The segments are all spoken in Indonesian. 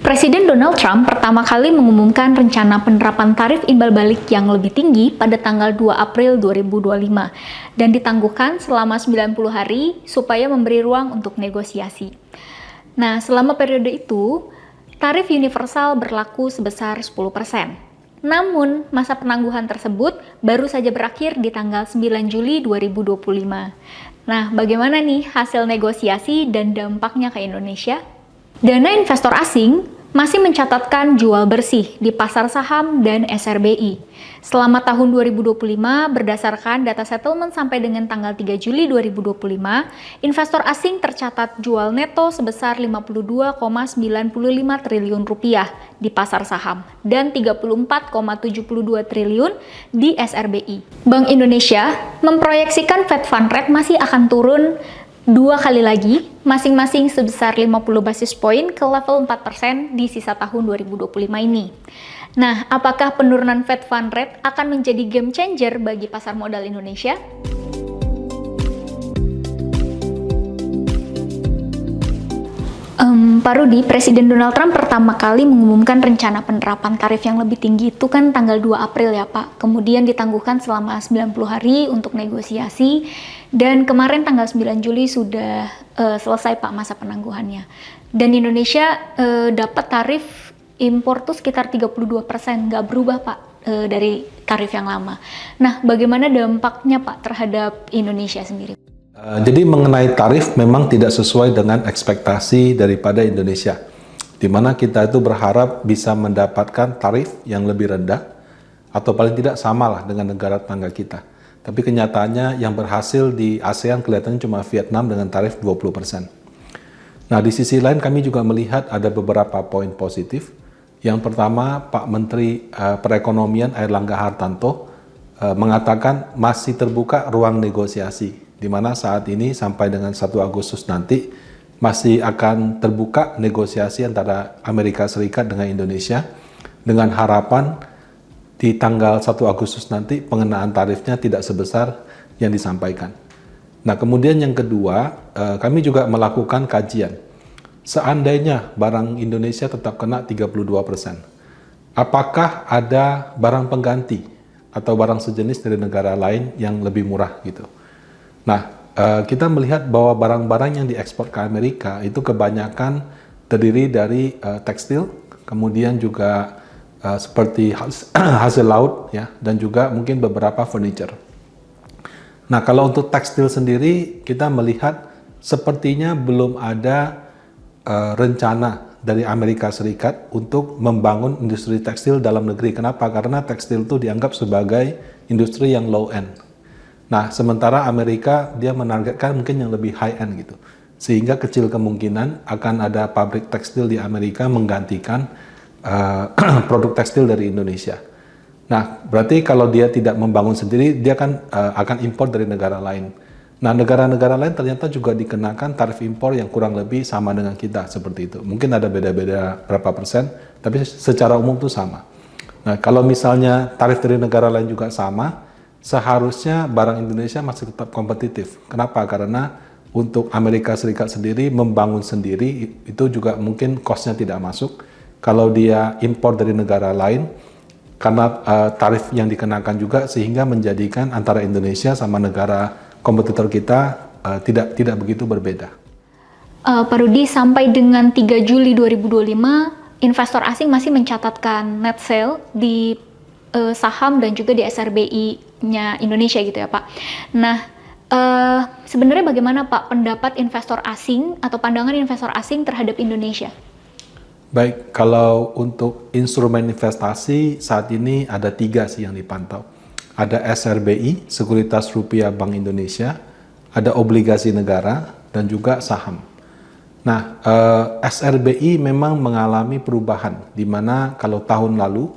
Presiden Donald Trump pertama kali mengumumkan rencana penerapan tarif imbal balik yang lebih tinggi pada tanggal 2 April 2025 dan ditangguhkan selama 90 hari supaya memberi ruang untuk negosiasi. Nah, selama periode itu, tarif universal berlaku sebesar 10%. Namun, masa penangguhan tersebut baru saja berakhir di tanggal 9 Juli 2025. Nah, bagaimana nih hasil negosiasi dan dampaknya ke Indonesia? Dana investor asing masih mencatatkan jual bersih di pasar saham dan SRBI. Selama tahun 2025, berdasarkan data settlement sampai dengan tanggal 3 Juli 2025, investor asing tercatat jual neto sebesar 52,95 triliun rupiah di pasar saham dan 34,72 triliun di SRBI. Bank Indonesia memproyeksikan Fed Fund Rate masih akan turun 2 kali lagi, masing-masing sebesar 50 basis poin ke level 4% di sisa tahun 2025 ini. Nah, apakah penurunan Fed Fund Rate akan menjadi game changer bagi pasar modal Indonesia? Pak Rudi, Presiden Donald Trump pertama kali mengumumkan rencana penerapan tarif yang lebih tinggi itu kan tanggal 2 April ya Pak. Kemudian ditangguhkan selama 90 hari untuk negosiasi dan kemarin tanggal 9 Juli sudah selesai Pak masa penangguhannya. Dan Indonesia dapat tarif impor tuh sekitar 32%, nggak berubah Pak dari tarif yang lama. Nah, bagaimana dampaknya Pak terhadap Indonesia sendiri? Jadi mengenai tarif memang tidak sesuai dengan ekspektasi daripada Indonesia, di mana kita itu berharap bisa mendapatkan tarif yang lebih rendah atau paling tidak samalah dengan negara tetangga kita. Tapi kenyataannya yang berhasil di ASEAN kelihatannya cuma Vietnam dengan tarif 20%. Nah, di sisi lain kami juga melihat ada beberapa poin positif. Yang pertama, Pak Menteri Perekonomian Airlangga Hartarto mengatakan masih terbuka ruang negosiasi, di mana saat ini sampai dengan 1 Agustus nanti masih akan terbuka negosiasi antara Amerika Serikat dengan Indonesia dengan harapan di tanggal 1 Agustus nanti pengenaan tarifnya tidak sebesar yang disampaikan. Nah, kemudian yang kedua, kami juga melakukan kajian. Seandainya barang Indonesia tetap kena 32%, apakah ada barang pengganti atau barang sejenis dari negara lain yang lebih murah gitu? Nah, kita melihat bahwa barang-barang yang diekspor ke Amerika itu kebanyakan terdiri dari tekstil, kemudian juga seperti hasil laut, ya, dan juga mungkin beberapa furniture. Nah, kalau untuk tekstil sendiri, kita melihat sepertinya belum ada rencana dari Amerika Serikat untuk membangun industri tekstil dalam negeri. Kenapa? Karena tekstil itu dianggap sebagai industri yang low end. Nah, sementara Amerika dia menargetkan mungkin yang lebih high end gitu. Sehingga kecil kemungkinan akan ada pabrik tekstil di Amerika menggantikan produk tekstil dari Indonesia. Nah, berarti kalau dia tidak membangun sendiri, dia akan impor dari negara lain. Nah, negara-negara lain ternyata juga dikenakan tarif impor yang kurang lebih sama dengan kita, seperti itu. Mungkin ada beda-beda berapa persen, tapi secara umum itu sama. Nah, kalau misalnya tarif dari negara lain juga sama, seharusnya barang Indonesia masih tetap kompetitif. Kenapa? Karena untuk Amerika Serikat sendiri membangun sendiri itu juga mungkin cost-nya tidak masuk. Kalau dia impor dari negara lain, karena tarif yang dikenakan juga sehingga menjadikan antara Indonesia sama negara kompetitor kita tidak begitu berbeda. Pak Rudi, sampai dengan 3 Juli 2025, investor asing masih mencatatkan net sale di saham dan juga di SRBI-nya Indonesia gitu ya Pak. Nah, sebenarnya bagaimana Pak pendapat investor asing atau pandangan investor asing terhadap Indonesia? Baik, kalau untuk instrumen investasi saat ini ada 3 sih yang dipantau. Ada SRBI, Sekuritas Rupiah Bank Indonesia, ada obligasi negara, dan juga saham. Nah, SRBI memang mengalami perubahan, di mana kalau tahun lalu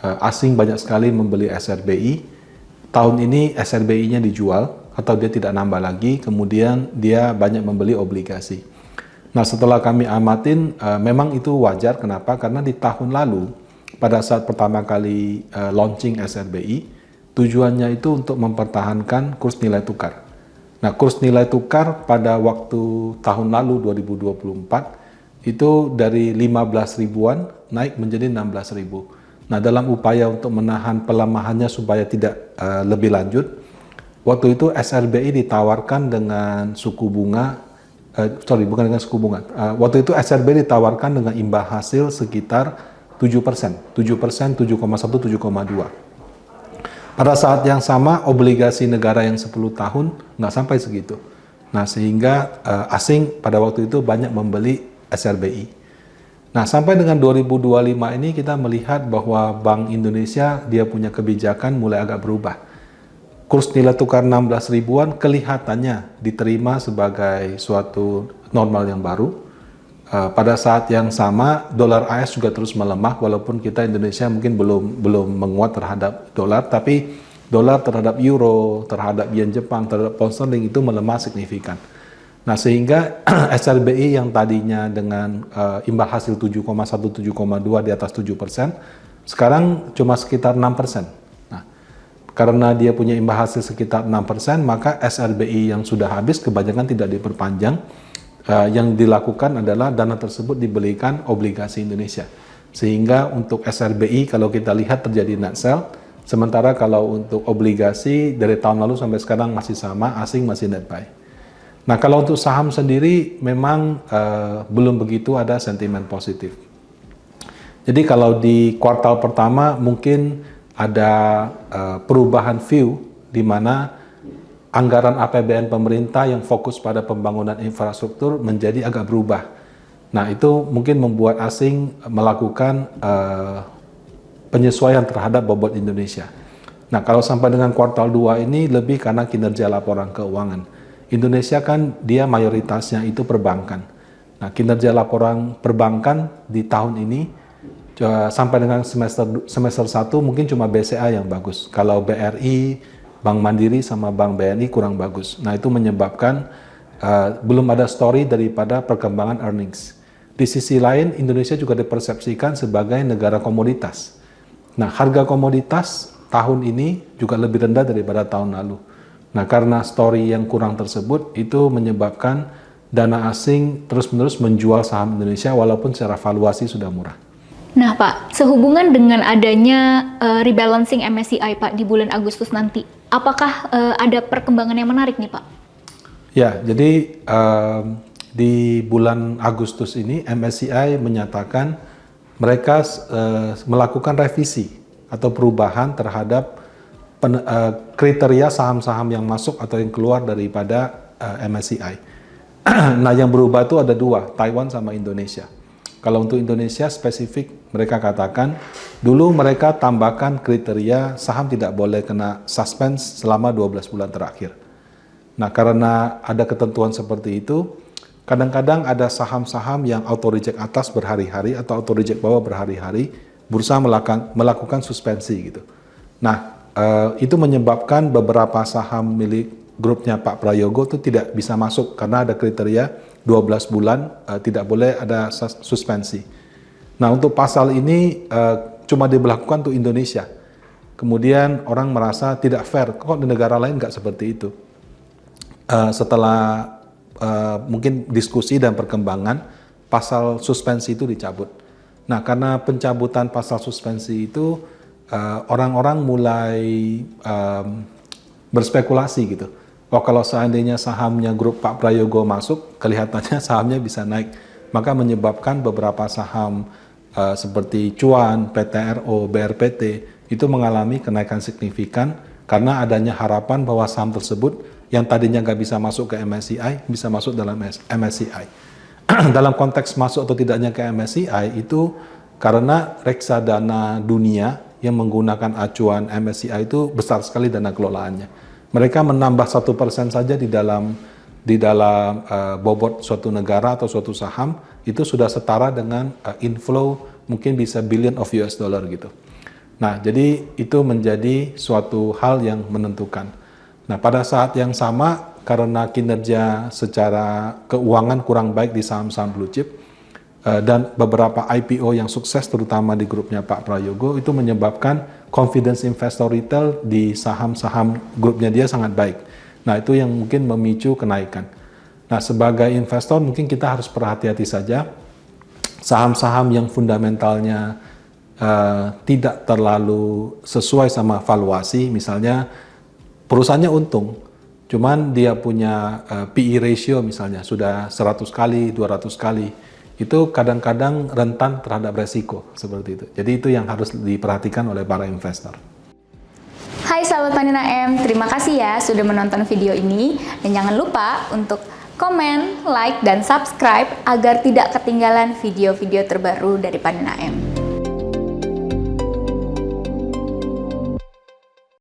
asing banyak sekali membeli SRBI. Tahun ini SRBI-nya dijual atau dia tidak nambah lagi, kemudian dia banyak membeli obligasi. Nah, setelah kami amatin, memang itu wajar. Kenapa? Karena di tahun lalu, pada saat pertama kali launching SRBI, tujuannya itu untuk mempertahankan kurs nilai tukar. Nah, kurs nilai tukar pada waktu tahun lalu 2024 itu dari 15 ribuan naik menjadi 16 ribu. Nah, dalam upaya untuk menahan pelemahannya supaya tidak lebih lanjut, waktu itu SRBI ditawarkan dengan suku bunga, bukan dengan suku bunga. Waktu itu SRBI ditawarkan dengan imbal hasil sekitar 7%, 7%, 7,1, 7,2. Pada saat yang sama, obligasi negara yang 10 tahun nggak sampai segitu. Nah, sehingga asing pada waktu itu banyak membeli SRBI. Nah, sampai dengan 2025 ini kita melihat bahwa Bank Indonesia dia punya kebijakan mulai agak berubah. Kurs nilai tukar 16 ribuan kelihatannya diterima sebagai suatu normal yang baru. Pada saat yang sama, dolar AS juga terus melemah, walaupun kita Indonesia mungkin belum menguat terhadap dolar, tapi dolar terhadap euro, terhadap yen Jepang, terhadap pound sterling itu melemah signifikan. Nah, sehingga SRBI yang tadinya dengan imbal hasil 7,1, 7,2 di atas 7%, sekarang cuma sekitar 6%. Nah, karena dia punya imbal hasil sekitar 6%, maka SRBI yang sudah habis kebanyakan tidak diperpanjang. Yang dilakukan adalah dana tersebut dibelikan obligasi Indonesia. Sehingga untuk SRBI kalau kita lihat terjadi net sell, sementara kalau untuk obligasi dari tahun lalu sampai sekarang masih sama, asing masih net buy. Nah, kalau untuk saham sendiri memang belum begitu ada sentimen positif. Jadi kalau di kuartal pertama mungkin ada perubahan view di mana anggaran APBN pemerintah yang fokus pada pembangunan infrastruktur menjadi agak berubah. Nah, itu mungkin membuat asing melakukan penyesuaian terhadap bobot Indonesia. Nah, kalau sampai dengan kuartal 2 ini lebih karena kinerja laporan keuangan. Indonesia kan dia mayoritasnya itu perbankan. Nah, kinerja laporan perbankan di tahun ini sampai dengan semester 1 mungkin cuma BCA yang bagus. Kalau BRI, Bank Mandiri sama Bank BNI kurang bagus. Nah, itu menyebabkan belum ada story daripada perkembangan earnings. Di sisi lain, Indonesia juga dipersepsikan sebagai negara komoditas. Nah, harga komoditas tahun ini juga lebih rendah daripada tahun lalu. Nah, karena story yang kurang tersebut, itu menyebabkan dana asing terus-menerus menjual saham Indonesia walaupun secara valuasi sudah murah. Nah, Pak, sehubungan dengan adanya rebalancing MSCI, Pak, di bulan Agustus nanti, apakah ada perkembangan yang menarik nih, Pak? Ya, jadi di bulan Agustus ini MSCI menyatakan mereka melakukan revisi atau perubahan terhadap kriteria saham-saham yang masuk atau yang keluar daripada MSCI. Nah, yang berubah itu ada dua, Taiwan sama Indonesia. Kalau untuk Indonesia spesifik, mereka katakan dulu mereka tambahkan kriteria saham tidak boleh kena suspense selama 12 bulan terakhir. Nah, karena ada ketentuan seperti itu, kadang-kadang ada saham-saham yang auto reject atas berhari-hari atau auto reject bawah berhari-hari, berusaha melakukan suspensi gitu. Nah, itu menyebabkan beberapa saham milik grupnya Pak Prayogo itu tidak bisa masuk karena ada kriteria 12 bulan tidak boleh ada suspensi. Nah, untuk pasal ini cuma diberlakukan untuk Indonesia. Kemudian orang merasa tidak fair, kok di negara lain nggak seperti itu. Setelah mungkin diskusi dan perkembangan, pasal suspensi itu dicabut. Nah, karena pencabutan pasal suspensi itu, orang-orang mulai berspekulasi gitu. Oh, kalau seandainya sahamnya grup Pak Prayogo masuk, kelihatannya sahamnya bisa naik. Maka menyebabkan beberapa saham seperti Cuan, PTRO, BRPT itu mengalami kenaikan signifikan karena adanya harapan bahwa saham tersebut yang tadinya nggak bisa masuk ke MSCI, bisa masuk dalam MSCI. Dalam konteks masuk atau tidaknya ke MSCI itu karena reksadana dunia yang menggunakan acuan MSCI itu besar sekali dana kelolaannya. Mereka menambah 1% saja di dalam bobot suatu negara atau suatu saham itu sudah setara dengan inflow mungkin bisa billion of US dollar gitu. Nah, jadi itu menjadi suatu hal yang menentukan. Nah, pada saat yang sama karena kinerja secara keuangan kurang baik di saham-saham blue chip dan beberapa IPO yang sukses terutama di grupnya Pak Prayogo itu menyebabkan confidence investor retail di saham-saham grupnya dia sangat baik. Nah, itu yang mungkin memicu kenaikan. Nah, sebagai investor mungkin kita harus berhati-hati saja saham-saham yang fundamentalnya tidak terlalu sesuai sama valuasi, misalnya perusahaannya untung, cuman dia punya PE ratio misalnya sudah 100 kali, 200 kali, itu kadang-kadang rentan terhadap resiko seperti itu. Jadi itu yang harus diperhatikan oleh para investor. Hai sahabat Panina M, terima kasih ya sudah menonton video ini, dan jangan lupa untuk komen, like, dan subscribe agar tidak ketinggalan video-video terbaru dari Panina M.